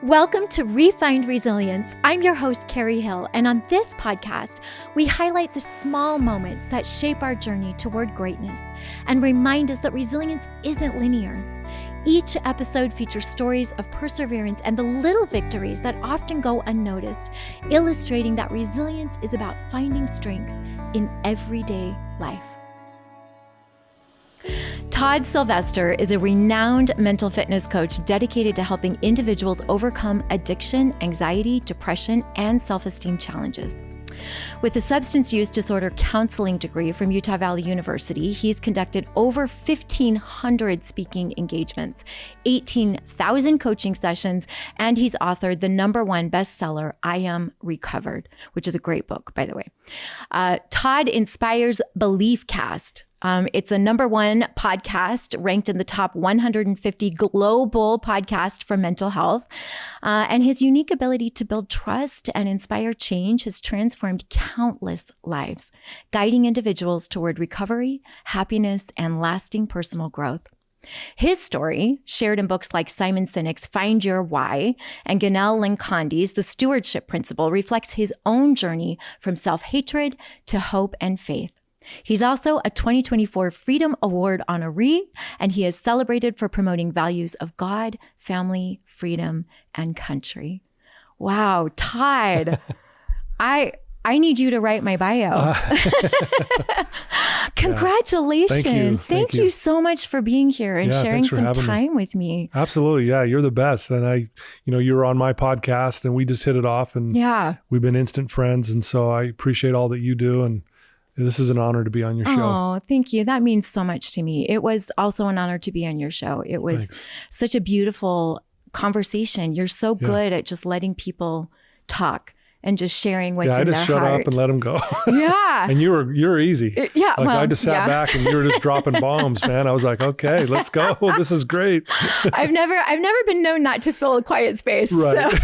Welcome to Refined Resilience. I'm your host, Carrie Hill, and on this podcast, we highlight the small moments that shape our journey toward greatness and remind us that resilience isn't linear. Each episode features stories of perseverance and the little victories that often go unnoticed, illustrating that resilience is about finding strength in everyday life. Todd Sylvester is a renowned mental fitness coach dedicated to helping individuals overcome addiction, anxiety, depression, and self-esteem challenges. With a substance use disorder counseling degree from Utah Valley University, he's conducted over 1,500 speaking engagements, 18,000 coaching sessions, and he's authored the #1 bestseller, I Am Recovered, which is a great book, by the way. Todd inspires BeliefCast. It's a #1 podcast ranked in the top 150 global podcasts for mental health. And his unique ability to build trust and inspire change has transformed countless lives, guiding individuals toward recovery, happiness, and lasting personal growth. His story, shared in books like Simon Sinek's Find Your Why and Ganel Linkondi's The Stewardship Principle, reflects his own journey from self-hatred to hope and faith. He's also a 2024 Freedom Award honoree, and he is celebrated for promoting values of God, family, freedom, and country. Wow, Todd, I need you to write my bio. Congratulations. Thank you so much for being here and sharing some time with me. Absolutely. Yeah, you're the best. And you were on my podcast and we just hit it off and we've been instant friends. And so I appreciate all that you do. And this is an honor to be on your show. Oh, thank you. That means so much to me. It was also an honor to be on your show. It was such a beautiful conversation. You're so good at just letting people talk and just sharing what's in their heart. I just shut up and let them go. Yeah. And you're easy. I just sat back and you were just dropping bombs, man. I was like, okay, let's go. This is great. I've never been known not to fill a quiet space. Right.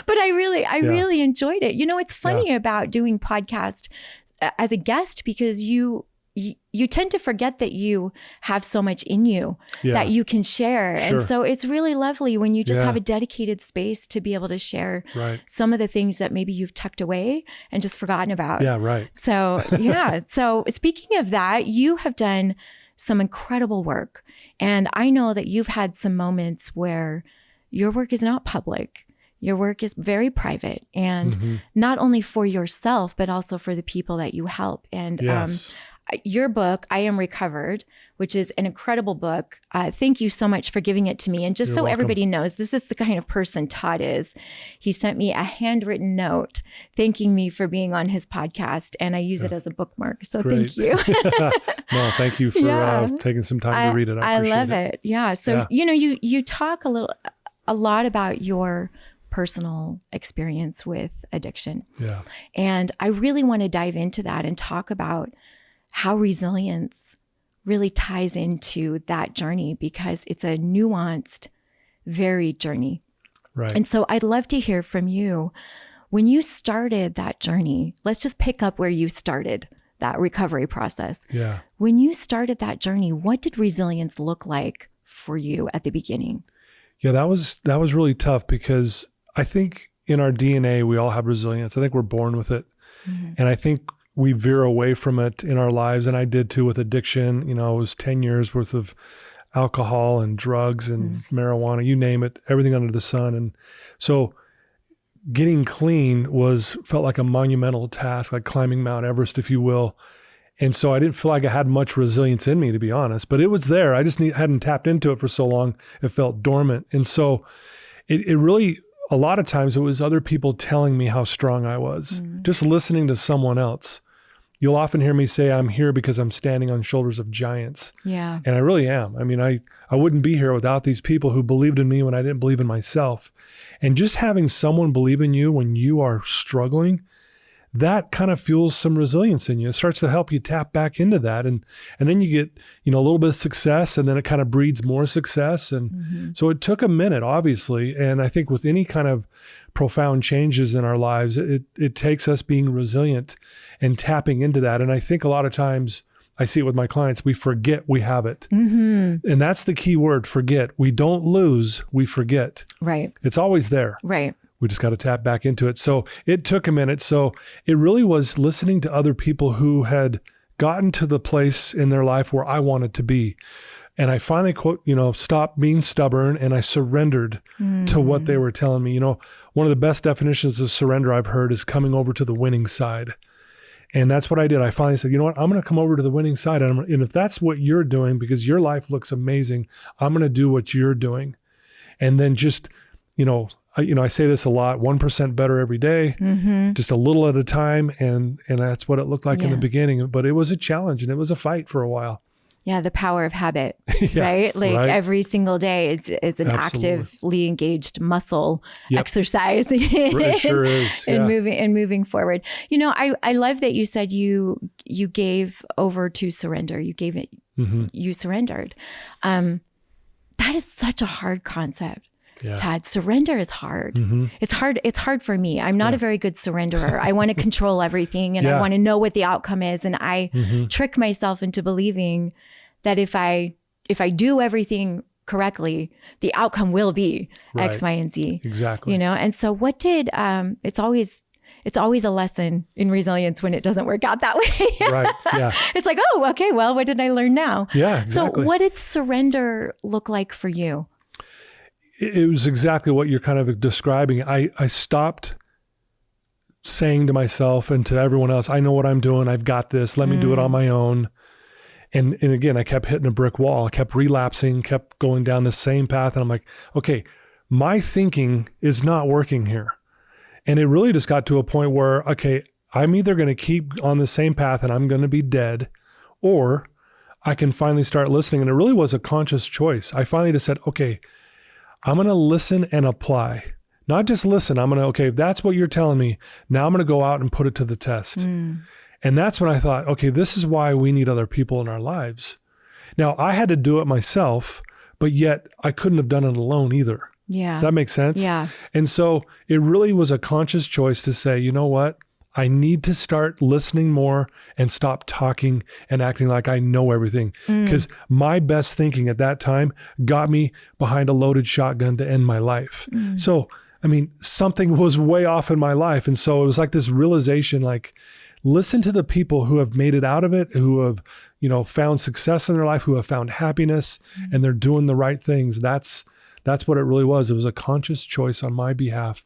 But I really enjoyed it. You know, it's funny about doing podcast as a guest because you tend to forget that you have so much in you that you can share. Sure. And so it's really lovely when you just have a dedicated space to be able to share some of the things that maybe you've tucked away and just forgotten about. Yeah, right. So, So speaking of that, you have done some incredible work. And I know that you've had some moments where your work is not public. Your work is very private and not only for yourself, but also for the people that you help. And your book, I Am Recovered, which is an incredible book. Thank you so much for giving it to me. And just You're welcome. Everybody knows, this is the kind of person Todd is. He sent me a handwritten note thanking me for being on his podcast, and I use it as a bookmark. So thank you. No, thank you for taking some time to read it. I appreciate love it. Yeah. So, you talk a lot about your personal experience with addiction. Yeah. And I really want to dive into that and talk about how resilience really ties into that journey because it's a nuanced, varied journey. Right. And so I'd love to hear from you. When you started that journey, let's just pick up where you started that recovery process. Yeah. When you started that journey, what did resilience look like for you at the beginning? Yeah, that was really tough because I think in our DNA, we all have resilience. I think we're born with it. Mm-hmm. And I think we veer away from it in our lives. And I did too with addiction. It was 10 years worth of alcohol and drugs and marijuana, you name it, everything under the sun. And so getting clean felt like a monumental task, like climbing Mount Everest, if you will. And so I didn't feel like I had much resilience in me, to be honest, but it was there. I just hadn't tapped into it for so long. It felt dormant. And so it really, a lot of times it was other people telling me how strong I was, just listening to someone else. You'll often hear me say, I'm here because I'm standing on shoulders of giants. Yeah. And I really am. I mean, I wouldn't be here without these people who believed in me when I didn't believe in myself. And just having someone believe in you when you are struggling, that kind of fuels some resilience in you. It starts to help you tap back into that. And then you get, a little bit of success, and then it kind of breeds more success. And so it took a minute, obviously. And I think with any kind of profound changes in our lives, it takes us being resilient and tapping into that. And I think a lot of times I see it with my clients. We forget we have it. And that's the key word, forget. We don't lose, we forget. Right. It's always there. Right. We just got to tap back into it. So it took a minute. So it really was listening to other people who had gotten to the place in their life where I wanted to be. And I finally, stopped being stubborn, and I surrendered to what they were telling me. One of the best definitions of surrender I've heard is coming over to the winning side. And that's what I did. I finally said, you know what, I'm going to come over to the winning side. And if that's what you're doing, because your life looks amazing, I'm going to do what you're doing. And then just, I say this a lot, 1% better every day, just a little at a time. And that's what it looked like in the beginning. But it was a challenge, and it was a fight for a while. Yeah, the power of habit, right? Every single day is an actively engaged muscle exercise. It sure is. And moving forward. I love that you said you gave over to surrender. You gave it. You surrendered. That is such a hard concept. Yeah. Todd, surrender is hard. It's hard. It's hard for me. I'm not a very good surrenderer. I want to control everything, and I want to know what the outcome is. And I trick myself into believing that if I do everything correctly, the outcome will be X, Y, and Z. Exactly. And so what did, it's always a lesson in resilience when it doesn't work out that way. Right. Yeah. It's like, oh, okay, well, what did I learn now? Yeah, exactly. So what did surrender look like for you? It was exactly what you're kind of describing. I stopped saying to myself and to everyone else, I know what I'm doing. I've got this. Let me do it on my own. And again, I kept hitting a brick wall. I kept relapsing, kept going down the same path. And I'm like, okay, my thinking is not working here. And it really just got to a point where, okay, I'm either going to keep on the same path and I'm going to be dead, or I can finally start listening. And it really was a conscious choice. I finally just said, okay, I'm going to listen and apply. Not just listen. I'm going to, okay, if that's what you're telling me, now I'm going to go out and put it to the test. And that's when I thought, okay, this is why we need other people in our lives. Now, I had to do it myself, but yet I couldn't have done it alone either. Yeah. Does that make sense? Yeah. And so it really was a conscious choice to say, you know what? I need to start listening more and stop talking and acting like I know everything. Because my best thinking at that time got me behind a loaded shotgun to end my life. So, something was way off in my life. And so it was like this realization, like, listen to the people who have made it out of it, who have, found success in their life, who have found happiness, and they're doing the right things. That's what it really was. It was a conscious choice on my behalf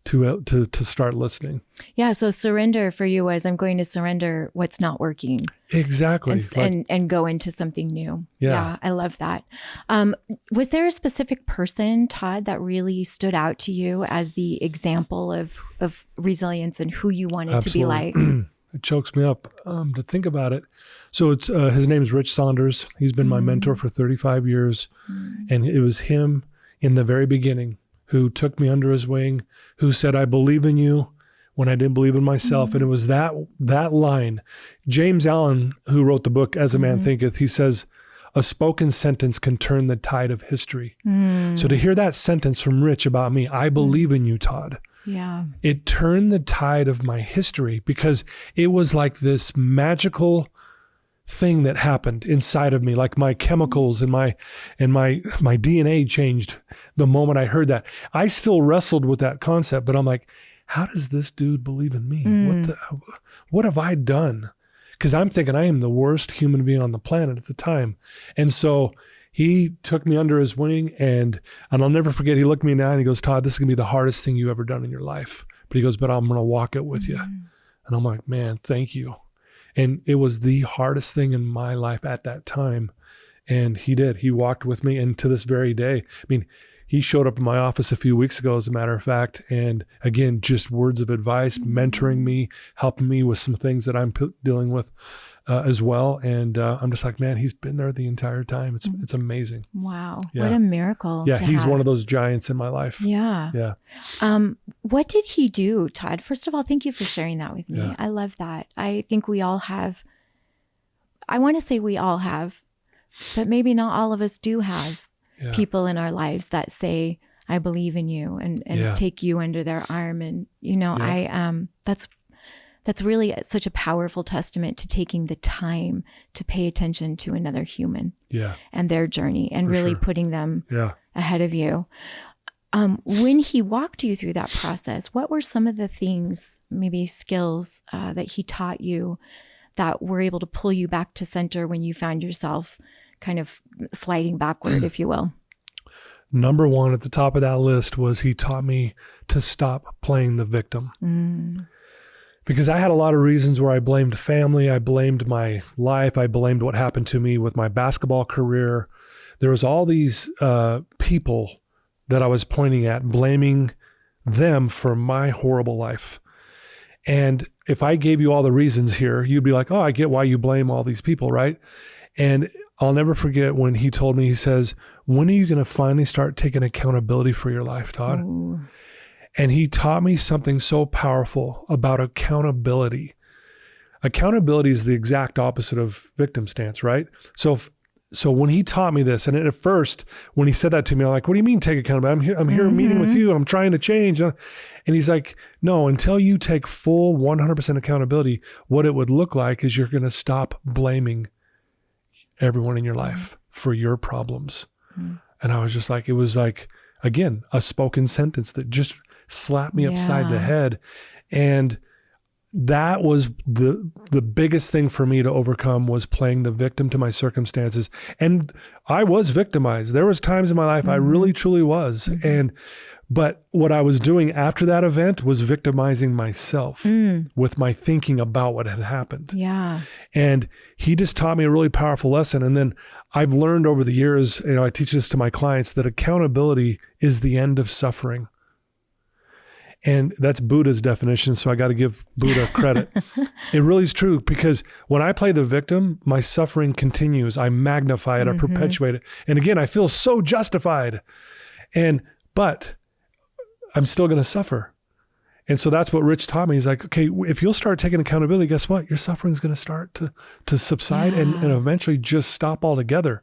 to start listening. Yeah. So surrender for you was, I'm going to surrender what's not working. Exactly. And go into something new. Yeah. I love that. Was there a specific person, Todd, that really stood out to you as the example of resilience and who you wanted to be like? It chokes me up to think about it. So it's his name is Rich Saunders. He's been my mentor for 35 years. And it was him in the very beginning who took me under his wing, who said, I believe in you when I didn't believe in myself. And it was that line. James Allen, who wrote the book, As a Man Thinketh, he says, a spoken sentence can turn the tide of history. So to hear that sentence from Rich about me, I believe in you, Todd. Yeah. It turned the tide of my history, because it was like this magical thing that happened inside of me, like my chemicals and my DNA changed the moment I heard that. I still wrestled with that concept, but I'm like, how does this dude believe in me? What have I done? Because I'm thinking I am the worst human being on the planet at the time. And so he took me under his wing, and I'll never forget, he looked me now and he goes, Todd, this is gonna be the hardest thing you've ever done in your life. But he goes, but I'm gonna walk it with you. And I'm like, man, thank you. And it was the hardest thing in my life at that time. And he did. He walked with me. And to this very day, he showed up in my office a few weeks ago, as a matter of fact. And again, just words of advice, mentoring me, helping me with some things that I'm dealing with as well. And I'm just like, man, he's been there the entire time. It's amazing. Wow. Yeah. What a miracle. Yeah. He's one of those giants in my life. Yeah. Yeah. What did he do, Todd? First of all, thank you for sharing that with me. Yeah. I love that. I think we all have, I want to say we all have, but maybe not all of us do have people in our lives that say, I believe in you, and take you under their arm. And, That's really such a powerful testament to taking the time to pay attention to another human and their journey and really putting them ahead of you. When he walked you through that process, what were some of the things, maybe skills that he taught you that were able to pull you back to center when you found yourself kind of sliding backward, if you will? Number one at the top of that list was he taught me to stop playing the victim. Because I had a lot of reasons where I blamed family, I blamed my life, I blamed what happened to me with my basketball career. There was all these people that I was pointing at, blaming them for my horrible life. And if I gave you all the reasons here, you'd be like, oh, I get why you blame all these people, right? And I'll never forget when he told me, he says, when are you going to finally start taking accountability for your life, Todd? Ooh. And he taught me something so powerful about accountability. Accountability is the exact opposite of victim stance, right? So when he taught me this, and at first, when he said that to me, I'm like, what do you mean take accountability? I'm here meeting with you. I'm trying to change. And he's like, no, until you take full 100% accountability, what it would look like is you're going to stop blaming everyone in your life for your problems. And I was just like, it was like, again, a spoken sentence that just slapped me upside the head. And that was the biggest thing for me to overcome, was playing the victim to my circumstances. And I was victimized. There was times in my life I really truly was. But what I was doing after that event was victimizing myself with my thinking about what had happened. Yeah. And he just taught me a really powerful lesson. And then I've learned over the years, I teach this to my clients, that accountability is the end of suffering. And that's Buddha's definition, so I got to give Buddha credit. It really is true, because when I play the victim, my suffering continues. I magnify it, I perpetuate it. And again, I feel so justified. But I'm still going to suffer. And so that's what Rich taught me. He's like, okay, if you'll start taking accountability, guess what? Your suffering is going to start to subside and eventually just stop altogether.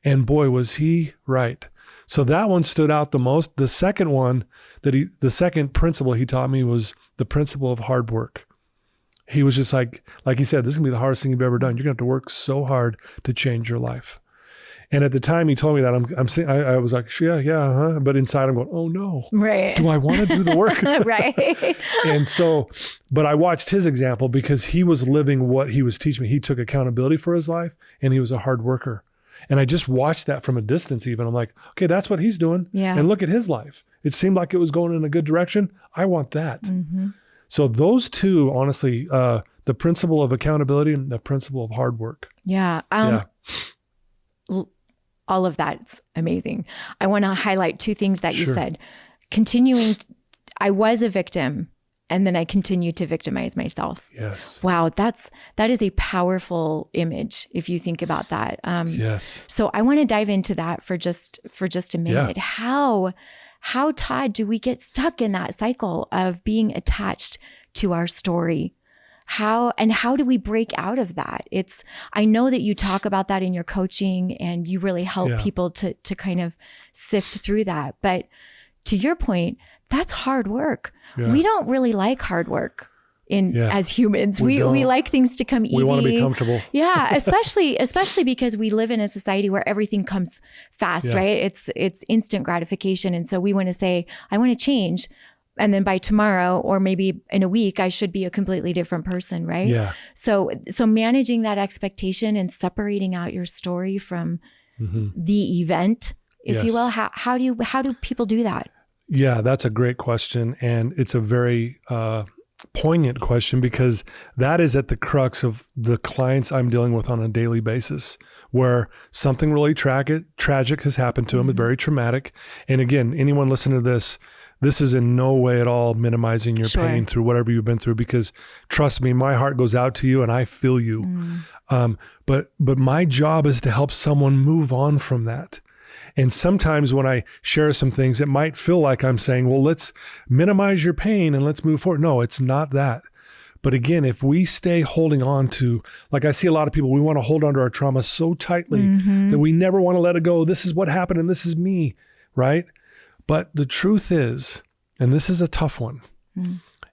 And boy, was he right. So that one stood out the most. The second one, the second principle he taught me was the principle of hard work. He was just like he said, this is going to be the hardest thing you've ever done. You're going to have to work so hard to change your life. And at the time he told me that, I was like, yeah. But inside I'm going, oh no. Right. Do I want to do the work? Right. And so, but I watched his example because he was living what he was teaching me. He took accountability for his life and he was a hard worker. And I just watched that from a distance even. I'm like, okay, that's what he's doing. Yeah. And look at his life. It seemed like it was going in a good direction. I want that. So those two, honestly, the principle of accountability and the principle of hard work. Yeah. All of that's amazing. I want to highlight two things that you said. I was a victim, and then I continued to victimize myself. Yes. Wow. That is a powerful image if you think about that. Yes. So I want to dive into that for just a minute. Yeah. How, Todd, do we get stuck in that cycle of being attached to our story? How do we break out of that? I know that you talk about that in your coaching and you really help people to kind of sift through that. But to your point, that's hard work. Yeah. We don't really like hard work as humans. We like things to come easy. We want to be comfortable. Yeah. Especially because we live in a society where everything comes fast, right? It's instant gratification. And so we want to say, I want to change. And then by tomorrow, or maybe in a week, I should be a completely different person, right? Yeah. So managing that expectation and separating out your story from the event, if you will, how do people do that? Yeah, that's a great question. And it's a very poignant question, because that is at the crux of the clients I'm dealing with on a daily basis, where something really tragic has happened to them. It's very traumatic. And again, anyone listening to this is in no way at all minimizing your pain through whatever you've been through, because trust me, my heart goes out to you and I feel you. But my job is to help someone move on from that. And sometimes when I share some things, it might feel like I'm saying, well, let's minimize your pain and let's move forward. No, it's not that. But again, if we stay holding on to, like I see a lot of people, we want to hold on to our trauma so tightly that we never want to let it go. This is what happened and this is me, right? But the truth is, and this is a tough one,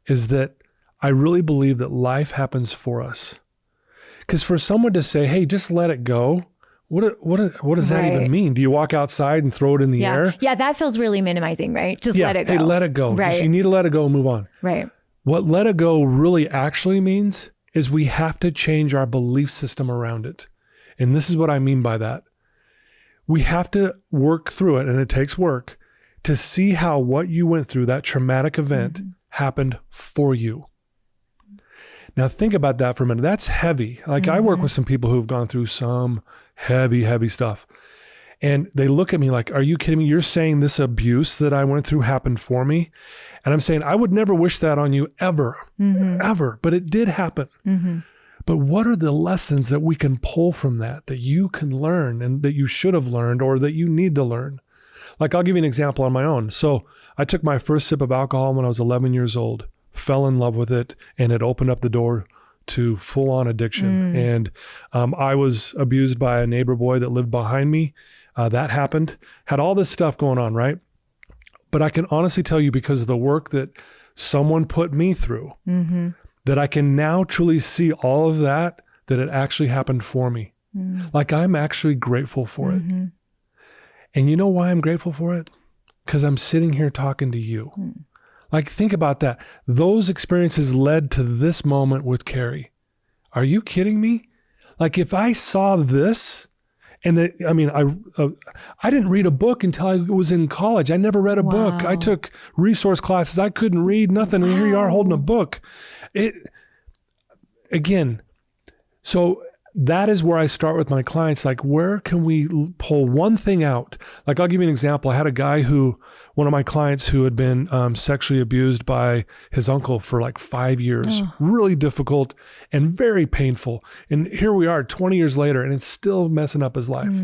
is that I really believe that life happens for us. Because for someone to say, hey, just let it go, what does that even mean? Do you walk outside and throw it in the air? Yeah, that feels really minimizing, right? Just let it go. Hey, let it go. Right. Just, you need to let it go and move on. Right. What let it go really actually means is we have to change our belief system around it. And this is what I mean by that. We have to work through it, and it takes work, to see how what you went through, that traumatic event, happened for you. Now think about that for a minute. That's heavy. Like I work with some people who've gone through some heavy, heavy stuff. And they look at me like, are you kidding me? You're saying this abuse that I went through happened for me? And I'm saying, I would never wish that on you ever, ever, but it did happen. But what are the lessons that we can pull from that you can learn and that you should have learned or that you need to learn? Like I'll give you an example on my own. So I took my first sip of alcohol when I was 11 years old. Fell in love with it, and it opened up the door to full-on addiction. And I was abused by a neighbor boy that lived behind me. That happened. Had all this stuff going on, right? But I can honestly tell you, because of the work that someone put me through, that I can now truly see all of that it actually happened for me. Like I'm actually grateful for it. And you know why I'm grateful for it? Because I'm sitting here talking to you. Like, think about that. Those experiences led to this moment with Carrie. Are you kidding me? Like, if I saw this, and I didn't read a book until I was in college. I never read a book. I took resource classes. I couldn't read nothing. And here you are holding a book. So that is where I start with my clients. Like, where can we pull one thing out? Like, I'll give you an example. I had a guy one of my clients who had been sexually abused by his uncle for like 5 years. Really difficult and very painful. And here we are 20 years later, and it's still messing up his life.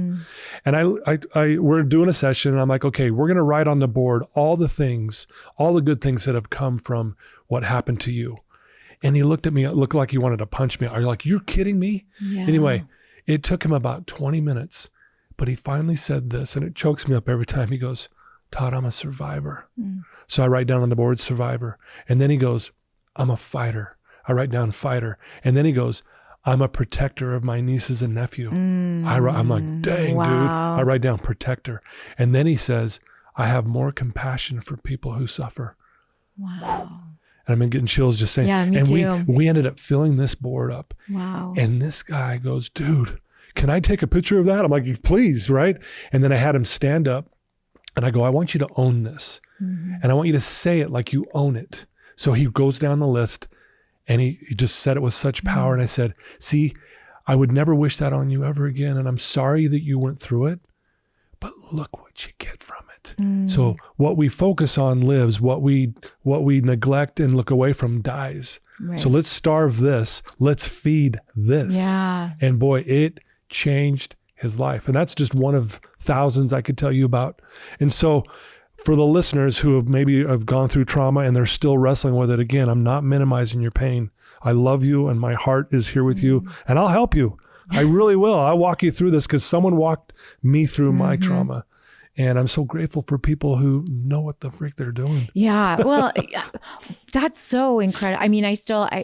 And we're doing a session, and I'm like, okay, we're going to write on the board all the good things that have come from what happened to you. And he looked at me, it looked like he wanted to punch me. Are you like, you're kidding me? Yeah. Anyway, it took him about 20 minutes, but he finally said this, and it chokes me up every time. He goes, Todd, I'm a survivor. So I write down on the board, survivor. And then he goes, I'm a fighter. I write down fighter. And then he goes, I'm a protector of my nieces and nephew. I'm like, dang, dude. I write down protector. And then he says, I have more compassion for people who suffer. Wow. And I've been getting chills just saying. Yeah, me too. We ended up filling this board up. Wow. And this guy goes, dude, can I take a picture of that? I'm like, please, right? And then I had him stand up, and I go, I want you to own this. And I want you to say it like you own it. So he goes down the list, and he just said it with such power. And I said, see, I would never wish that on you ever again. And I'm sorry that you went through it, but look what you get from it. So what we focus on lives, what we neglect and look away from dies. Right. So let's starve this. Let's feed this. Yeah. And boy, it changed his life. And that's just one of thousands I could tell you about. And so for the listeners who have gone through trauma and they're still wrestling with it, again, I'm not minimizing your pain. I love you, and my heart is here with you, and I'll help you. I really will. I'll walk you through this because someone walked me through my trauma. And I'm so grateful for people who know what the freak they're doing. Yeah. Well, that's so incredible. I mean,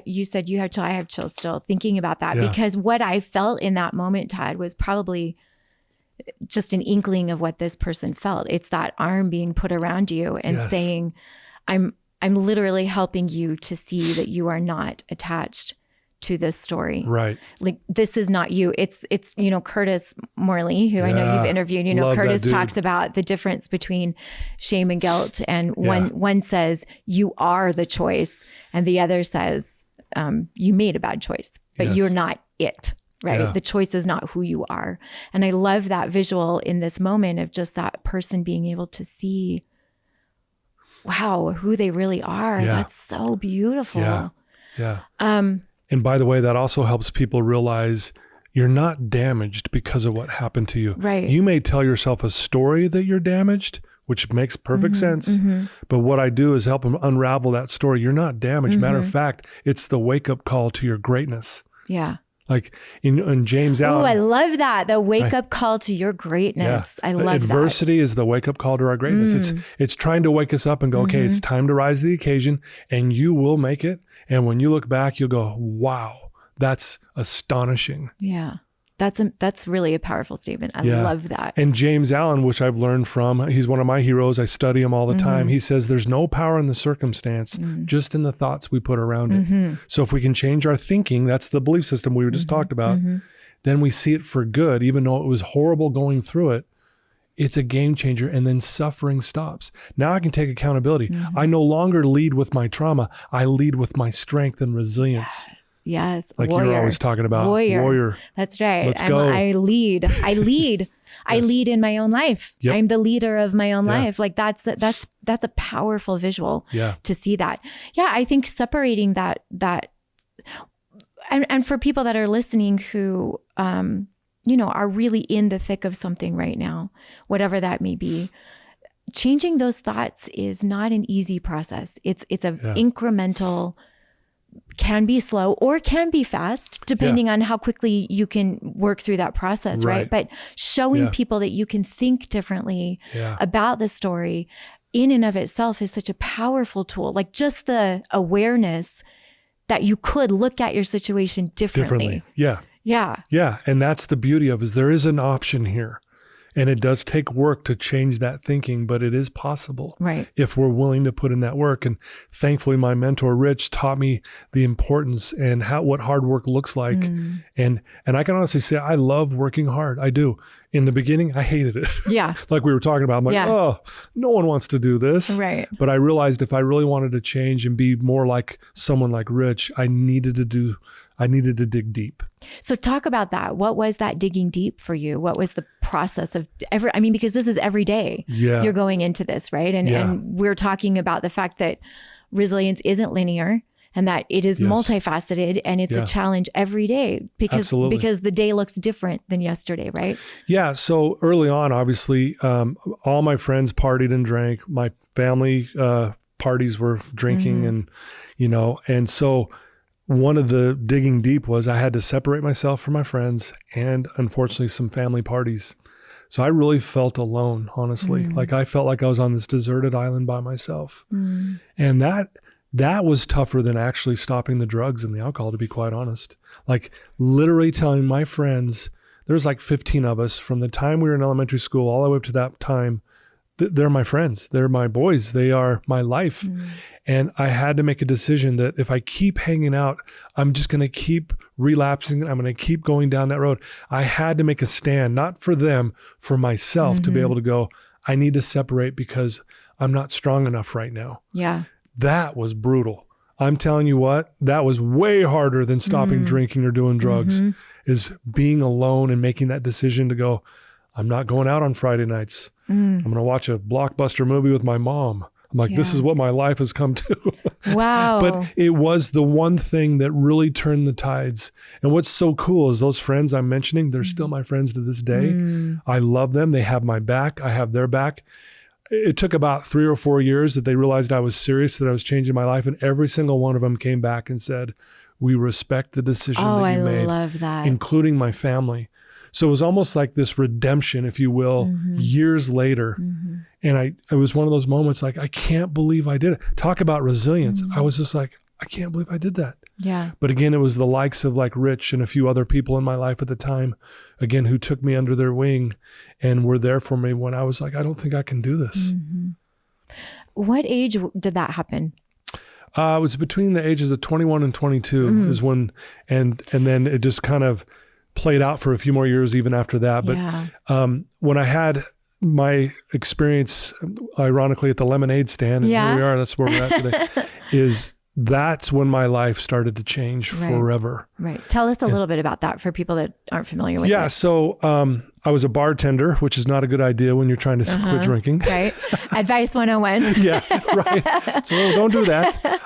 you said you have chills. I have chills still thinking about that, because what I felt in that moment, Todd, was probably just an inkling of what this person felt. It's that arm being put around you and saying, I'm literally helping you to see that you are not attached to this story. Right. Like, this is not you. It's Curtis Morley, who I know you've interviewed, Curtis talks about the difference between shame and guilt. And one says you are the choice, and the other says you made a bad choice, but you're not it. Right. Yeah. The choice is not who you are. And I love that visual in this moment of just that person being able to see, wow, who they really are. Yeah. That's so beautiful. Yeah. Yeah. And by the way, that also helps people realize you're not damaged because of what happened to you. Right. You may tell yourself a story that you're damaged, which makes perfect sense. But what I do is help them unravel that story. You're not damaged. Matter of fact, it's the wake-up call to your greatness. Yeah. Like in James Allen. Oh, I love that. The wake up call to your greatness. I love Adversity is the wake up call to our greatness. It's trying to wake us up and go, okay, it's time to rise to the occasion, and you will make it. And when you look back, you'll go, wow, that's astonishing. Yeah. That's really a powerful statement. I love that. And James Allen, which I've learned from, he's one of my heroes. I study him all the time. He says there's no power in the circumstance, just in the thoughts we put around it. So if we can change our thinking, that's the belief system we were just talked about, then we see it for good, even though it was horrible going through it. It's a game changer, and then suffering stops. Now I can take accountability. I no longer lead with my trauma. I lead with my strength and resilience. Yes. Like you're always talking about. Warrior. That's right. Let's go. I lead. I lead in my own life. Yep. I'm the leader of my own life. Like that's a powerful visual to see that. Yeah. I think separating that and for people that are listening who, are really in the thick of something right now, whatever that may be, changing those thoughts is not an easy process. It's a incremental, can be slow or can be fast, depending on how quickly you can work through that process, right? But showing people that you can think differently about the story in and of itself is such a powerful tool. Like just the awareness that you could look at your situation differently. Yeah. And that's the beauty of it, is there is an option here. And it does take work to change that thinking, but it is possible if we're willing to put in that work. And thankfully, my mentor, Rich, taught me the importance and what hard work looks like. And I can honestly say, I love working hard. I do. In the beginning, I hated it. Yeah. Like we were talking about, I'm like, oh, no one wants to do this. Right. But I realized if I really wanted to change and be more like someone like Rich, I needed to dig deep. So talk about that. What was that digging deep for you? What was the process of because this is every day you're going into this, right? And we're talking about the fact that resilience isn't linear and that it is multifaceted, and it's a challenge every day because the day looks different than yesterday, right? Yeah. So early on, obviously, all my friends partied and drank. My family parties were drinking and so one of the digging deep was I had to separate myself from my friends and unfortunately some family parties. So I really felt alone, honestly. Like I felt like I was on this deserted island by myself. And that was tougher than actually stopping the drugs and the alcohol, to be quite honest. Like literally telling my friends, there's like 15 of us from the time we were in elementary school all the way up to that time, they're my friends. They're my boys. They are my life. And I had to make a decision that if I keep hanging out, I'm just going to keep relapsing. I'm going to keep going down that road. I had to make a stand, not for them, for myself, to be able to go, I need to separate because I'm not strong enough right now. Yeah. That was brutal. I'm telling you what, that was way harder than stopping drinking or doing drugs, is being alone and making that decision to go, I'm not going out on Friday nights. I'm going to watch a blockbuster movie with my mom. I'm like, this is what my life has come to. Wow. But it was the one thing that really turned the tides. And what's so cool is those friends I'm mentioning, they're still my friends to this day. I love them. They have my back. I have their back. It took about 3 or 4 years that they realized I was serious, that I was changing my life. And every single one of them came back and said, we respect the decision that you made. I love that. Including my family. So it was almost like this redemption, if you will, years later. And it was one of those moments like, I can't believe I did it. Talk about resilience. I was just like, I can't believe I did that. Yeah. But again, it was the likes of like Rich and a few other people in my life at the time, again, who took me under their wing and were there for me when I was like, I don't think I can do this. What age did that happen? It was between the ages of 21 and 22 is when, and then it just kind of played out for a few more years even after that. But when I had my experience, ironically, at the lemonade stand, and here we are, that's where we're at today, that's when my life started to change forever. Right. Tell us a little bit about that for people that aren't familiar with it. So I was a bartender, which is not a good idea when you're trying to quit drinking. Right. Advice 101. Right. So don't do that.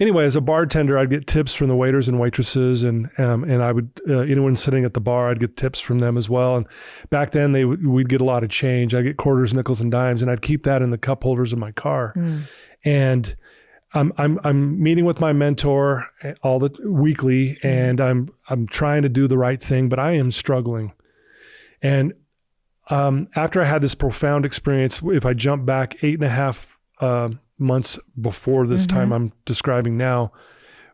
Anyway, as a bartender, I'd get tips from the waiters and waitresses, and I would, anyone sitting at the bar, I'd get tips from them as well. And back then we'd get a lot of change. I'd get quarters, nickels, and dimes, and I'd keep that in the cup holders of my car. And I'm meeting with my mentor weekly, and I'm trying to do the right thing, but I am struggling. And after I had this profound experience, if I jump back 8.5 months before this time I'm describing now,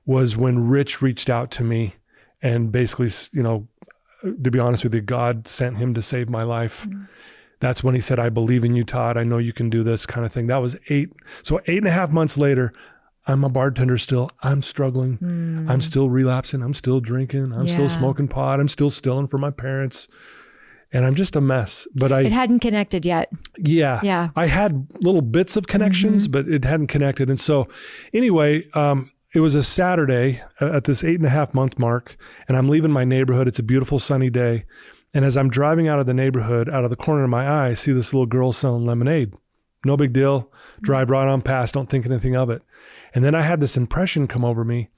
was when Rich reached out to me, and basically, to be honest with you, God sent him to save my life. That's when he said, I believe in you, Todd. I know you can do this kind of thing. That was 8.5 months later. I'm a bartender still. I'm struggling. I'm still relapsing. I'm still drinking. I'm still smoking pot. I'm still stealing from my parents. And I'm just a mess. But it hadn't connected yet. Yeah. I had little bits of connections, but it hadn't connected. And so anyway, it was a Saturday at this 8.5 month mark, and I'm leaving my neighborhood. It's a beautiful sunny day. And as I'm driving out of the neighborhood, out of the corner of my eye, I see this little girl selling lemonade. No big deal. Drive right on past. Don't think anything of it. And then I had this impression come over me.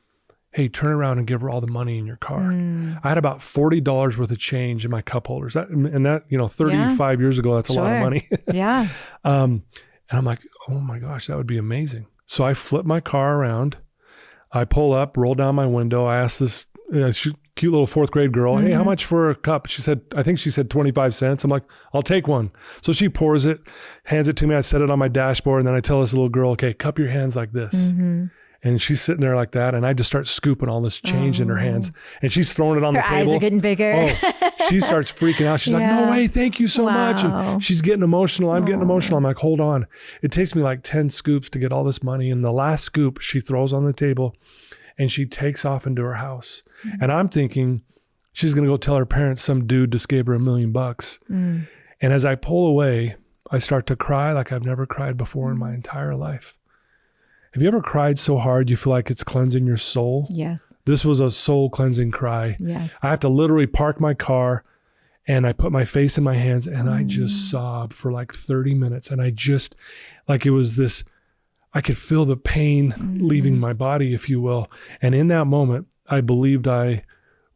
Hey, turn around and give her all the money in your car. I had about $40 worth of change in my cup holders. That 35 years ago, that's a lot of money. Yeah. And I'm like, oh my gosh, that would be amazing. So I flip my car around. I pull up, roll down my window. I asked this cute little 4th grade girl, hey, how much for a cup? I think she said 25 cents. I'm like, I'll take one. So she pours it, hands it to me. I set it on my dashboard, and then I tell this little girl, okay, cup your hands like this. And she's sitting there like that, and I just start scooping all this change in her hands, and she's throwing it on the table. Her eyes are getting bigger. She starts freaking out. She's like, no way, thank you so much. And she's getting emotional. I'm getting emotional. I'm like, hold on. It takes me like 10 scoops to get all this money. And the last scoop she throws on the table, and she takes off into her house. And I'm thinking she's going to go tell her parents some dude just gave her $1 million. And as I pull away, I start to cry like I've never cried before in my entire life. Have you ever cried so hard you feel like it's cleansing your soul? Yes. This was a soul cleansing cry. Yes. I have to literally park my car, and I put my face in my hands, and I just sobbed for like 30 minutes. And I just, like it was this, I could feel the pain leaving my body, if you will. And in that moment, I believed I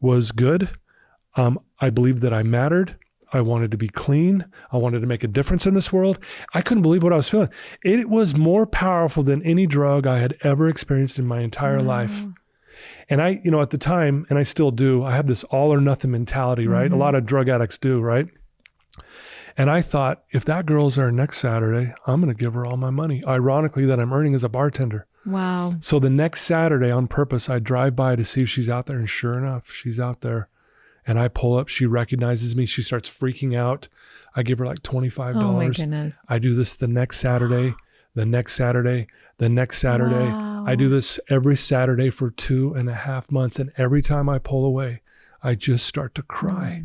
was good. I believed that I mattered. I wanted to be clean. I wanted to make a difference in this world. I couldn't believe what I was feeling. It was more powerful than any drug I had ever experienced in my entire life. And I, at the time, and I still do, I have this all or nothing mentality, right? A lot of drug addicts do, right? And I thought, if that girl's there next Saturday, I'm going to give her all my money. Ironically, that I'm earning as a bartender. Wow. So the next Saturday on purpose, I drive by to see if she's out there. And sure enough, she's out there. And I pull up, she recognizes me. She starts freaking out. I give her like $25. Oh my goodness. I do this the next Saturday, the next Saturday, the next Saturday. Wow. I do this every Saturday for 2.5 months. And every time I pull away, I just start to cry.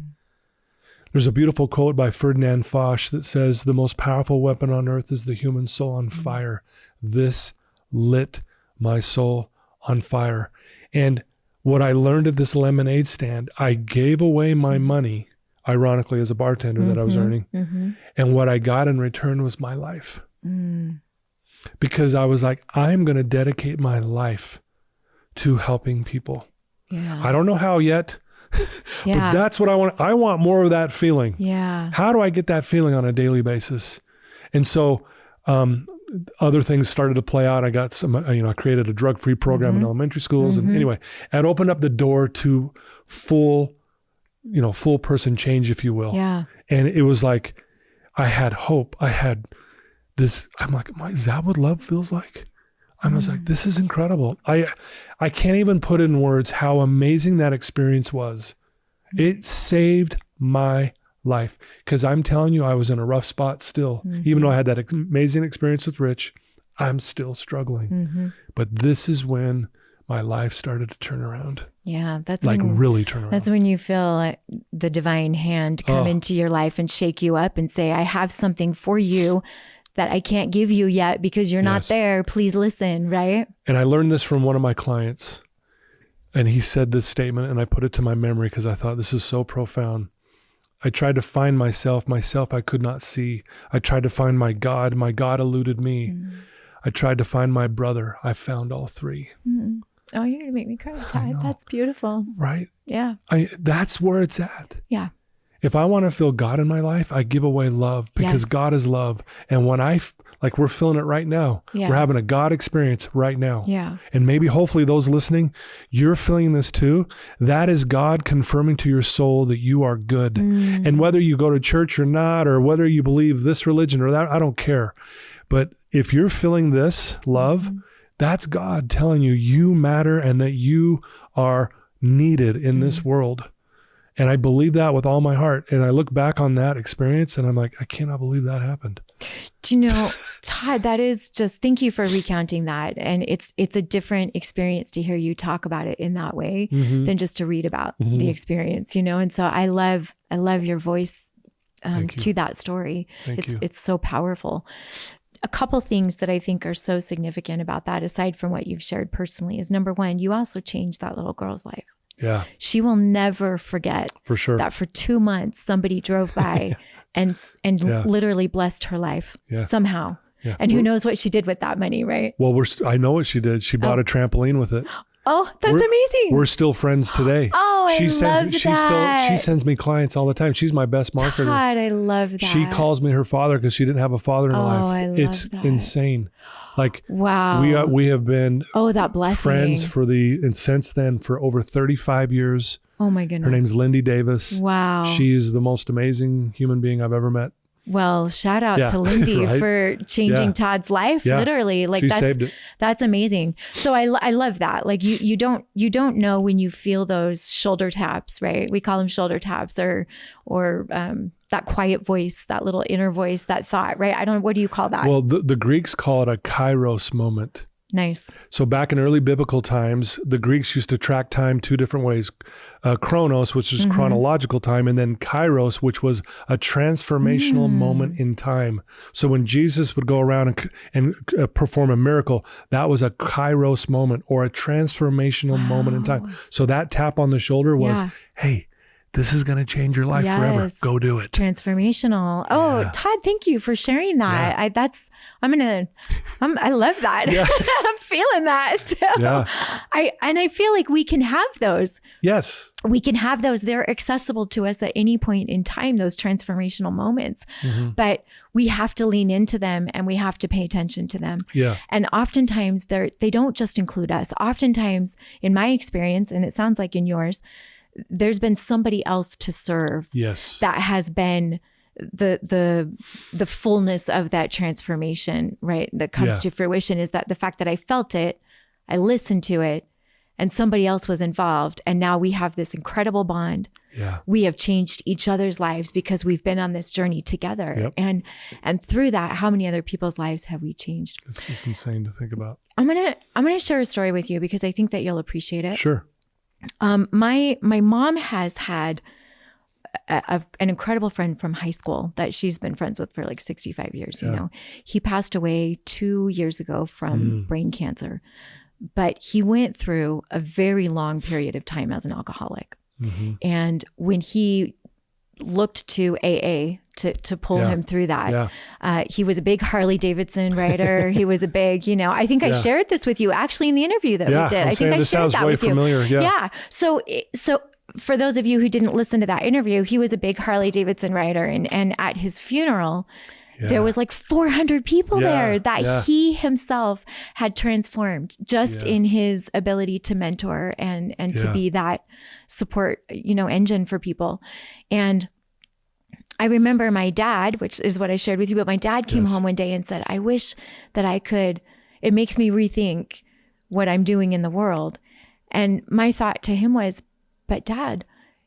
There's a beautiful quote by Ferdinand Foch that says, the most powerful weapon on earth is the human soul on fire. This lit my soul on fire. And what I learned at this lemonade stand, I gave away my money, ironically, as a bartender that I was earning. And what I got in return was my life. Because I was like, I'm going to dedicate my life to helping people. Yeah. I don't know how yet, but that's what I want. I want more of that feeling. Yeah. How do I get that feeling on a daily basis? And so, other things started to play out. I got some, I created a drug-free program in elementary schools. And anyway, it opened up the door to full person change, if you will. Yeah. And it was like, I had hope. I had this, I'm like, is that what love feels like? I was like, this is incredible. I can't even put in words how amazing that experience was. It saved my life. Because I'm telling you, I was in a rough spot still. Even though I had that amazing experience with Rich, I'm still struggling. But this is when my life started to turn around. Yeah, that's like really turn around. That's when you feel like the divine hand come into your life and shake you up and say, I have something for you that I can't give you yet because you're not there. Please listen, right? And I learned this from one of my clients. And he said this statement, and I put it to my memory because I thought this is so profound. I tried to find myself I could not see. I tried to find my God eluded me. I tried to find my brother. I found all three. Oh, you're going to make me cry, Todd. That's beautiful. Right? Yeah. That's where it's at. Yeah. If I want to feel God in my life, I give away love because God is love. And when I like we're feeling it right now. Yeah. We're having a God experience right now. Yeah. And maybe hopefully those listening, you're feeling this too. That is God confirming to your soul that you are good. And whether you go to church or not, or whether you believe this religion or that, I don't care. But if you're feeling this love, that's God telling you you matter and that you are needed in this world. And I believe that with all my heart. And I look back on that experience and I'm like, I cannot believe that happened. Do you know, Todd, that is just, thank you for recounting that. And it's a different experience to hear you talk about it in that way than just to read about the experience, you know? And so I love your voice to that story. It's so powerful. A couple things that I think are so significant about that, aside from what you've shared personally, is number one, you also changed that little girl's life. Yeah. She will never forget for sure that for 2 months, somebody drove by and literally blessed her life somehow. Yeah. And who knows what she did with that money, right? Well, I know what she did. She bought a trampoline with it. Oh, that's amazing. We're still friends today. Oh, she sends me clients all the time. She's my best marketer. Todd, I love that. She calls me her father because she didn't have a father in her life. I love it's that. Insane. Like, wow. We have been that blessing. friends and since then for over 35 years. Oh my goodness. Her name's Lindy Davis. Wow. She is the most amazing human being I've ever met. Well, shout out to Lindy for changing Todd's life. Literally, like that's amazing. So I love that. Like you don't know when you feel those shoulder taps, right? We call them shoulder taps, or that quiet voice, that little inner voice, that thought, right? I don't know. What do you call that? Well, the Greeks call it a kairos moment. Nice. So back in early biblical times, the Greeks used to track time 2 different ways. Chronos, which is chronological time, and then kairos, which was a transformational moment in time. So when Jesus would go around and perform a miracle, that was a kairos moment or a transformational moment in time. So that tap on the shoulder was, hey, this is going to change your life forever. Go do it. Transformational. Oh, Todd, thank you for sharing that. I love that. Yeah. I'm feeling that. So I feel like we can have those. Yes. We can have those. They're accessible to us at any point in time, those transformational moments, but we have to lean into them and we have to pay attention to them. Yeah. And oftentimes they don't just include us. Oftentimes in my experience, and it sounds like in yours, there's been somebody else to serve. Yes. That has been the fullness of that transformation, right? That comes to fruition is that the fact that I felt it, I listened to it, and somebody else was involved. And now we have this incredible bond. Yeah. We have changed each other's lives because we've been on this journey together. Yep. And through that, how many other people's lives have we changed? It's insane to think about. I'm gonna share a story with you because I think that you'll appreciate it. Sure. My mom has had an incredible friend from high school that she's been friends with for like 65 years. You know, he passed away 2 years ago from brain cancer, but he went through a very long period of time as an alcoholic. And when he looked to AA to pull him through that, he was a big Harley Davidson rider. He was a big, I think I shared this with you actually in the interview that we did. I think I shared that with you. Yeah. So for those of you who didn't listen to that interview, he was a big Harley Davidson rider, and at his funeral, there was like 400 people there that he himself had transformed just in his ability to mentor and to be that support, engine for people. And I remember my dad, which is what I shared with you, but my dad came home one day and said, I wish that it makes me rethink what I'm doing in the world. And my thought to him was, but Dad,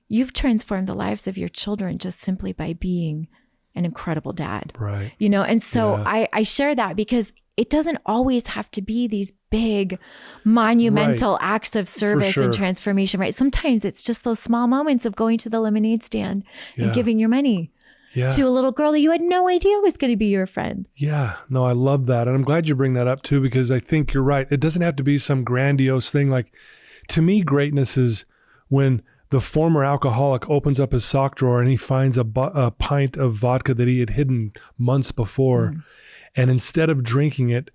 you've transformed the lives of your children just simply by being an incredible dad. Right. And so I share that because it doesn't always have to be these big monumental acts of service and transformation, right? Sometimes it's just those small moments of going to the lemonade stand and giving your money to a little girl that you had no idea was going to be your friend. Yeah. No, I love that. And I'm glad you bring that up too, because I think you're right. It doesn't have to be some grandiose thing. Like, to me, greatness is when the former alcoholic opens up his sock drawer and he finds a pint of vodka that he had hidden months before. And instead of drinking it,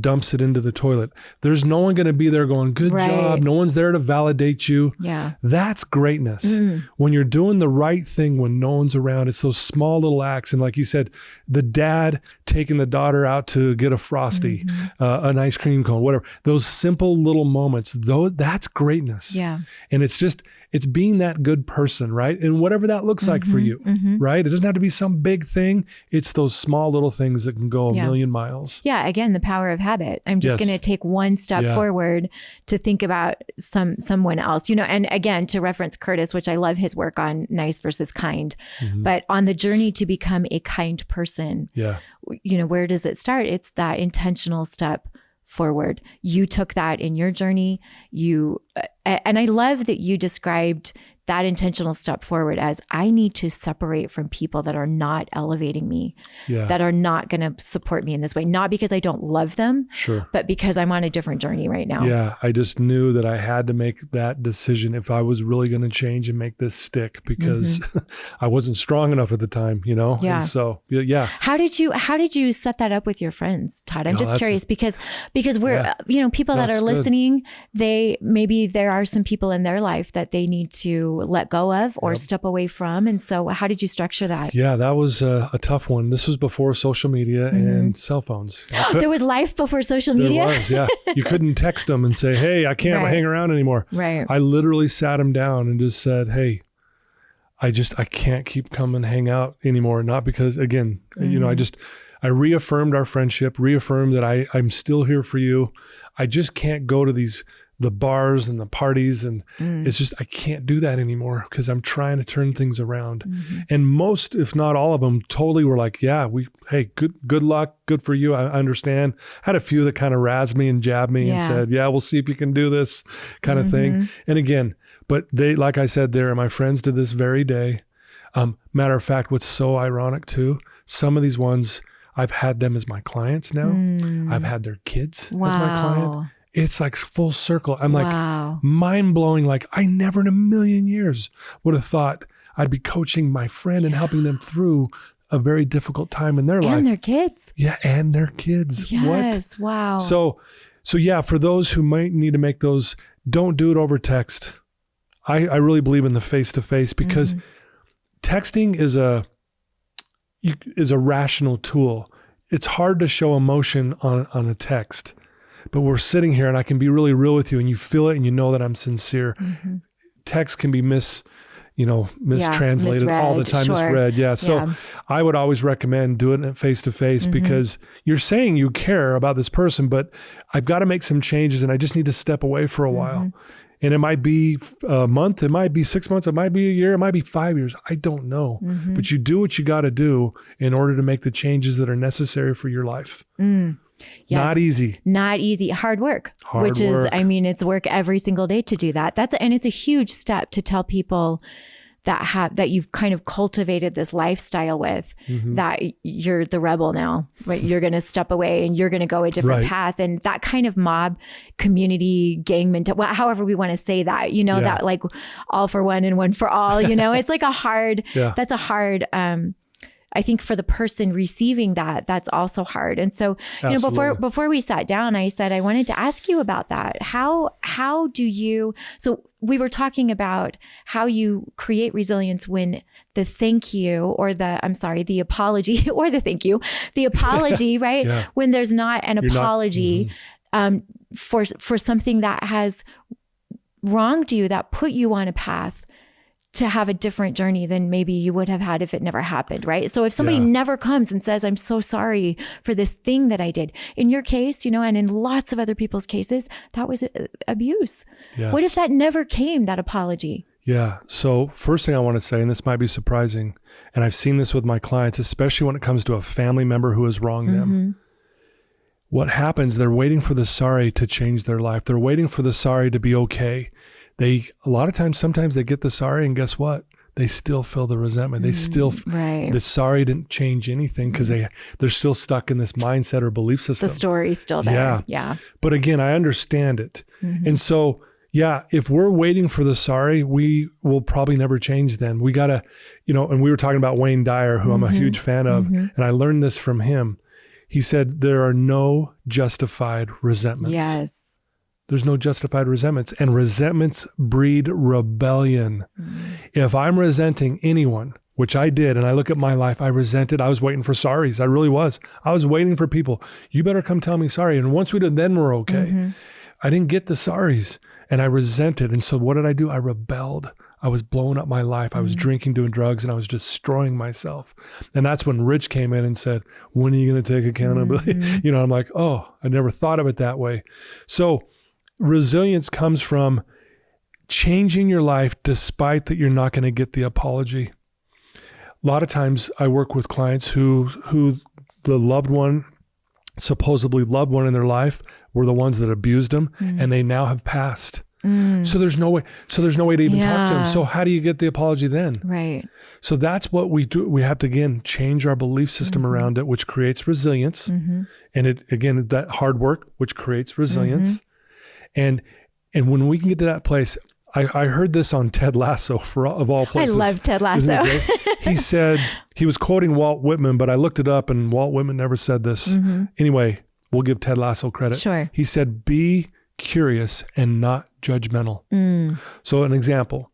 dumps it into the toilet. There's no one going to be there going, good job. No one's there to validate you. Yeah. That's greatness. When you're doing the right thing when no one's around, it's those small little acts. And like you said, the dad taking the daughter out to get a Frosty, an ice cream cone, whatever. Those simple little moments, though, that's greatness. Yeah. And it's being that good person, right? And whatever that looks like for you, right? It doesn't have to be some big thing. It's those small little things that can go a million miles. Yeah. Again, the power of habit. I'm just going to take one step forward to think about someone else, and again, to reference Curtis, which I love his work on nice versus kind, but on the journey to become a kind person, where does it start? It's that intentional step forward. You took that in your journey. And I love that you described that intentional step forward as I need to separate from people that are not elevating me, that are not going to support me in this way. Not because I don't love them, but because I'm on a different journey right now. Yeah. I just knew that I had to make that decision if I was really going to change and make this stick, because I wasn't strong enough at the time, Yeah. And so, How did you set that up with your friends, Todd? I'm just curious because we're, people that are listening, maybe there are some people in their life that they need to let go of or step away from. And so how did you structure that? Yeah, that was a tough one. This was before social media and cell phones. There was life before social media? There was, yeah. You couldn't text them and say, hey, I can't hang around anymore. Right. I literally sat them down and just said, hey, I can't keep coming hang out anymore. Not because, again, I reaffirmed our friendship, reaffirmed that I'm still here for you. I just can't go to the bars and the parties. And it's just, I can't do that anymore because I'm trying to turn things around. And most, if not all of them, totally were like, hey, good luck. Good for you. I understand. Had a few that kind of razzed me and jabbed me and said, we'll see if you can do this kind of thing. And again, but they, like I said, they're my friends to this very day. Matter of fact, what's so ironic too, some of these ones, I've had them as my clients now. I've had their kids as my client. It's like full circle. I'm like mind blowing. Like I never in a million years would have thought I'd be coaching my friend and helping them through a very difficult time in their life. And their kids. Yeah. And their kids. Yes. What? Wow. So yeah, for those who might need to make those, don't do it over text. I really believe in the face-to-face because texting is a rational tool. It's hard to show emotion on a text. But we're sitting here and I can be really real with you and you feel it and you know that I'm sincere. Text can be mistranslated all the time, misread. Yeah. So I would always recommend doing it face to face because you're saying you care about this person, but I've got to make some changes and I just need to step away for a while. And it might be a month, it might be 6 months, it might be a year, it might be 5 years. I don't know. But you do what you got to do in order to make the changes that are necessary for your life. Yes. Not easy. Hard work, it's work every single day to do that. And it's a huge step to tell people that you've kind of cultivated this lifestyle with, that you're the rebel now, right? You're going to step away and you're going to go a different path. And that kind of mob community gang mentality, however we want to say that, that like all for one and one for all, it's like that's a hard, I think for the person receiving that's also hard. And so, before we sat down, I said, I wanted to ask you about that. How do you, so we were talking about how you create resilience when the apology or the apology, right? Yeah. When there's not an apology, for something that has wronged you, that put you on a path to have a different journey than maybe you would have had if it never happened, right? So if somebody never comes and says, I'm so sorry for this thing that I did, in your case, and in lots of other people's cases, that was abuse. Yes. What if that never came, that apology? Yeah. So first thing I want to say, and this might be surprising, and I've seen this with my clients, especially when it comes to a family member who has wronged them. What happens, they're waiting for the sorry to change their life. They're waiting for the sorry to be okay. A lot of times, sometimes they get the sorry and guess what? They still feel the resentment. They still, the sorry didn't change anything because they're still stuck in this mindset or belief system. The story's still there. Yeah. But again, I understand it. And so, if we're waiting for the sorry, we will probably never change then. We got to, and we were talking about Wayne Dyer, who I'm a huge fan of, and I learned this from him. He said, there are no justified resentments. Yes. There's no justified resentments, and resentments breed rebellion. If I'm resenting anyone, which I did, and I look at my life, I resented, I was waiting for sorries. I really was. I was waiting for people. You better come tell me sorry. And once we did, then we're okay. I didn't get the sorries, and I resented. And so what did I do? I rebelled. I was blowing up my life. I was drinking, doing drugs, and I was destroying myself. And that's when Rich came in and said, when are you going to take accountability? I'm like, oh, I never thought of it that way. So resilience comes from changing your life despite that you're not going to get the apology. A lot of times I work with clients who the loved one, supposedly loved one in their life, were the ones that abused them, and they now have passed. So there's no way to even talk to them. So how do you get the apology then? Right. So that's what we do. We have to, again, change our belief system around it, which creates resilience. And it, again, that hard work, which creates resilience. And when we can get to that place, I heard this on Ted Lasso, of all places. I love Ted Lasso. He said, he was quoting Walt Whitman, but I looked it up and Walt Whitman never said this. Anyway, we'll give Ted Lasso credit. Sure. He said, be curious and not judgmental. So an example,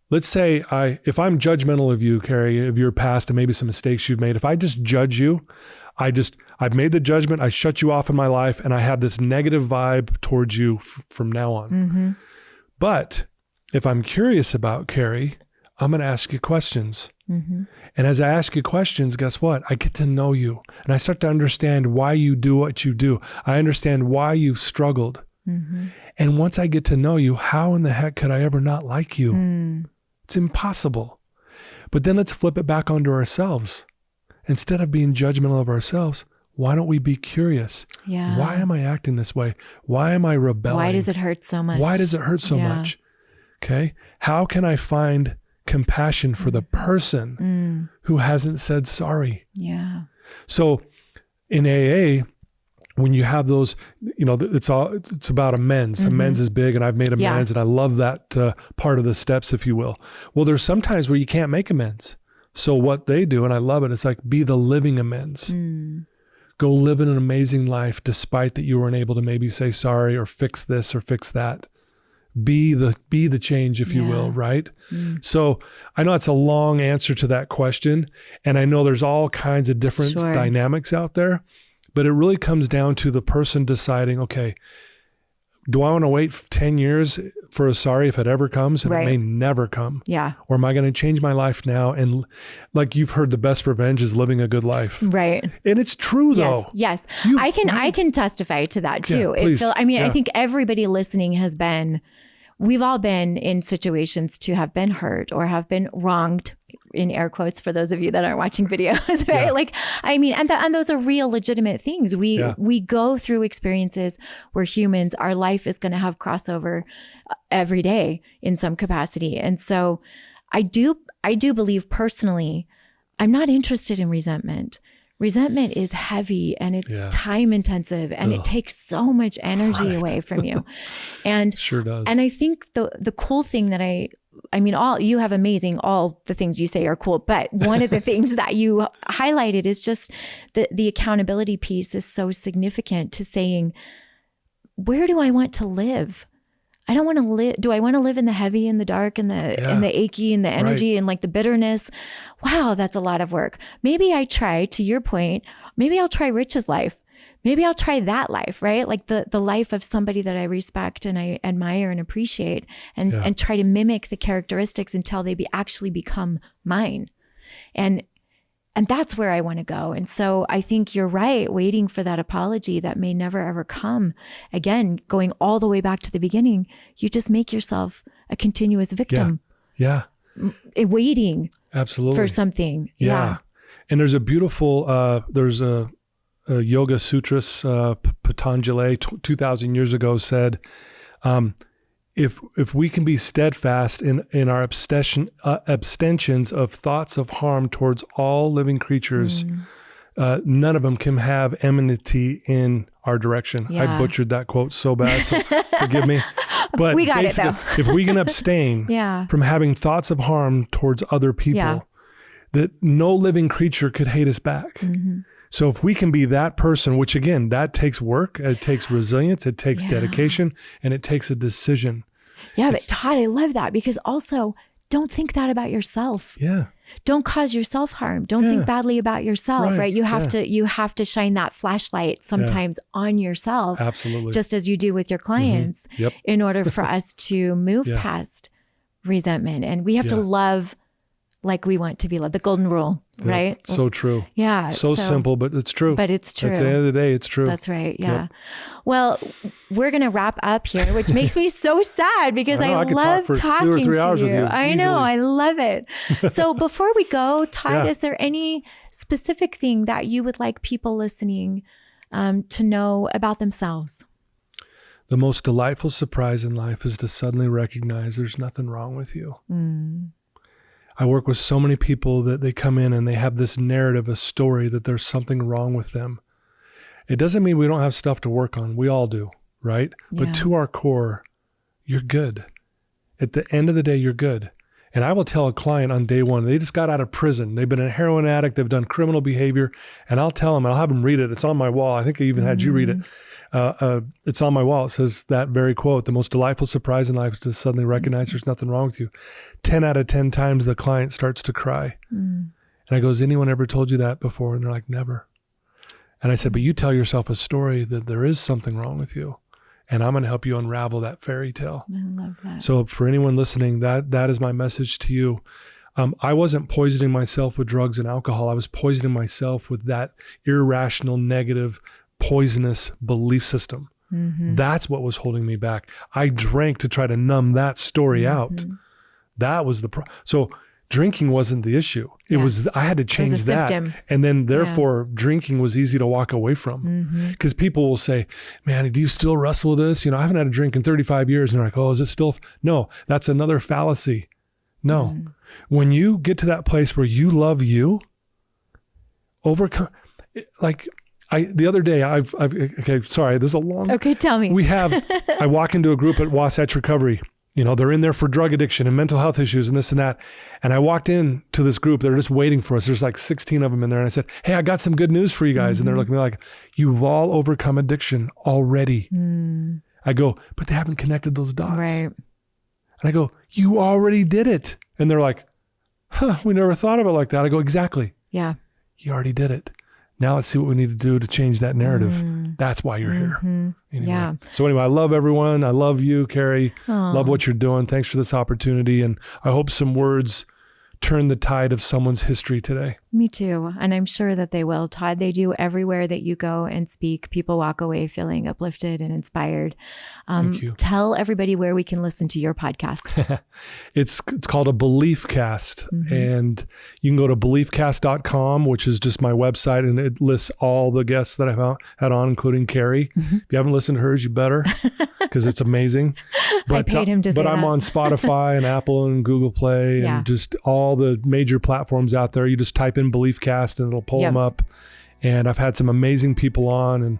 let's say if I'm judgmental of you, Carrie, of your past and maybe some mistakes you've made, if I just judge you, I've made the judgment, I shut you off in my life, and I have this negative vibe towards you from now on. But if I'm curious about Carrie, I'm going to ask you questions. And as I ask you questions, guess what? I get to know you, and I start to understand why you do what you do. I understand why you've struggled. And once I get to know you, how in the heck could I ever not like you? It's impossible. But then let's flip it back onto ourselves. Instead of being judgmental of ourselves, why don't we be curious? Yeah. Why am I acting this way? Why am I rebelling? Why does it hurt so much? Why does it hurt so much? Okay. How can I find compassion for the person who hasn't said sorry? Yeah. So in AA, when you have those, it's about amends. Amends is big, and I've made amends, and I love that part of the steps, if you will. Well, there's some times where you can't make amends. So what they do, and I love it, it's like, be the living amends. Go live an amazing life despite that you weren't able to maybe say sorry or fix this or fix that. Be the change, if you will, right? So I know it's a long answer to that question, and I know there's all kinds of different dynamics out there, but it really comes down to the person deciding, okay, do I want to wait 10 years for a sorry if it ever comes? And it may never come. Yeah. Or am I going to change my life now? And like you've heard, the best revenge is living a good life. Right. And it's true though. Yes. I can testify to that too. I think everybody listening we've all been in situations to have been hurt or have been wronged, in air quotes for those of you that aren't watching videos, right? And those are real legitimate things. We go through experiences where humans, our life is going to have crossover every day in some capacity. And so I do believe personally, I'm not interested in resentment. Resentment is heavy and it's time intensive and it takes so much energy away from you. And sure does. And I think the cool thing that you have all the things you say are cool, but one of the things that you highlighted is just the accountability piece is so significant to saying, where do I want to live? I don't want to live. Do I want to live in the heavy and the dark and the achy and the energy and like the bitterness? Wow, that's a lot of work. Maybe I try, to your point, maybe I'll try Rich's life. Maybe I'll try that life, right? Like the life of somebody that I respect and I admire and appreciate and try to mimic the characteristics until they actually become mine. And that's where I want to go. And so I think you're right, waiting for that apology that may never ever come. Again, going all the way back to the beginning, you just make yourself a continuous victim. Yeah. Waiting absolutely for something. Yeah. And there's a beautiful, there's a Yoga Sutras, Patanjali 2,000 years ago said, if we can be steadfast in our abstentions of thoughts of harm towards all living creatures, none of them can have enmity in our direction. I butchered that quote so bad, so forgive me. But we got it though. If we can abstain from having thoughts of harm towards other people, that no living creature could hate us back. So if we can be that person, which again, that takes work, it takes resilience, it takes dedication, and it takes a decision. Yeah, but Todd, I love that, because also don't think that about yourself. Yeah. Don't cause yourself harm. Don't think badly about yourself, right? You have to shine that flashlight sometimes on yourself. Absolutely. Just as you do with your clients in order for us to move past resentment. And we have to love like we want to be loved. The golden rule, right? So true. Yeah. So simple, but it's true. But it's true. At the end of the day, it's true. That's right. Yeah. Well, we're going to wrap up here, which makes me so sad because I love talking 2 or 3 hours to you. I know. I love it. So before we go, Todd, is there any specific thing that you would like people listening to know about themselves? The most delightful surprise in life is to suddenly recognize there's nothing wrong with you. I work with so many people that they come in and they have this narrative, a story that there's something wrong with them. It doesn't mean we don't have stuff to work on. We all do, right? Yeah. But to our core, you're good. At the end of the day, you're good. And I will tell a client on day one, they just got out of prison. They've been a heroin addict. They've done criminal behavior. And I'll tell them, and I'll have them read it. It's on my wall. I think I even had you read it. It's on my wall. It says that very quote, the most delightful surprise in life is to suddenly recognize there's nothing wrong with you. 10 out of 10 times the client starts to cry. And I go, has anyone ever told you that before? And they're like, never. And I said, but you tell yourself a story that there is something wrong with you. And I'm going to help you unravel that fairy tale. I love that. So for anyone listening, that is my message to you. I wasn't poisoning myself with drugs and alcohol. I was poisoning myself with that irrational, negative, poisonous belief system. That's what was holding me back. I drank to try to numb that story out. That was so drinking wasn't the issue. It was, I had to change that. Symptom. And then therefore drinking was easy to walk away from. Because people will say, man, do you still wrestle with this? You know, I haven't had a drink in 35 years. And they're like, oh, is it still? No, that's another fallacy. No. When you get to that place where you love you, overcome, like, the other day, okay, sorry, this is a long. Okay, tell me. I walk into a group at Wasatch Recovery. You know, they're in there for drug addiction and mental health issues and this and that. And I walked in to this group. They're just waiting for us. There's like 16 of them in there. And I said, hey, I got some good news for you guys. And they're looking at me like, you've all overcome addiction already. I go, but they haven't connected those dots. Right. And I go, you already did it. And they're like, huh, we never thought of it like that. I go, exactly. Yeah. You already did it. Now let's see what we need to do to change that narrative. That's why you're here. Anyway. Yeah. So anyway, I love everyone. I love you, Carrie. Love what you're doing. Thanks for this opportunity. And I hope some words turn the tide of someone's history today. Me too. And I'm sure that they will, Todd. They do everywhere that you go and speak. People walk away feeling uplifted and inspired. Thank you. Tell everybody where we can listen to your podcast. It's called a Belief Cast. And you can go to beliefcast.com, which is just my website. And it lists all the guests that I've had on, including Carrie. If you haven't listened to hers, you better, because it's amazing. But, I paid him to say But I'm that. on Spotify and Apple and Google Play and just all the major platforms out there. You just type in Belief Cast and it'll pull them up. And I've had some amazing people on, and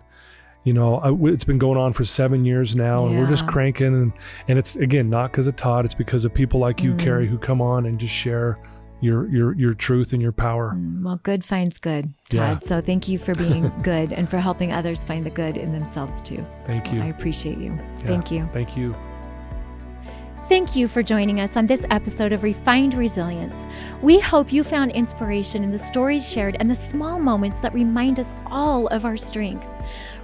you know, it's been going on for 7 years now, and we're just cranking. And it's, again, not because of Todd, it's because of people like you, Carrie, who come on and just share your truth and your power. Well, good finds good, Todd. So thank you for being good and for helping others find the good in themselves too. Thank you. I appreciate you. Thank you. Thank you. Thank you for joining us on this episode of Refined Resilience. We hope you found inspiration in the stories shared and the small moments that remind us all of our strength.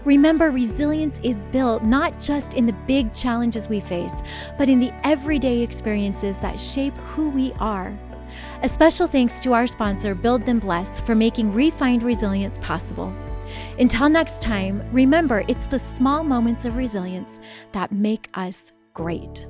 Remember, resilience is built not just in the big challenges we face, but in the everyday experiences that shape who we are. A special thanks to our sponsor, Build Them Bless, for making Refined Resilience possible. Until next time, remember, it's the small moments of resilience that make us great.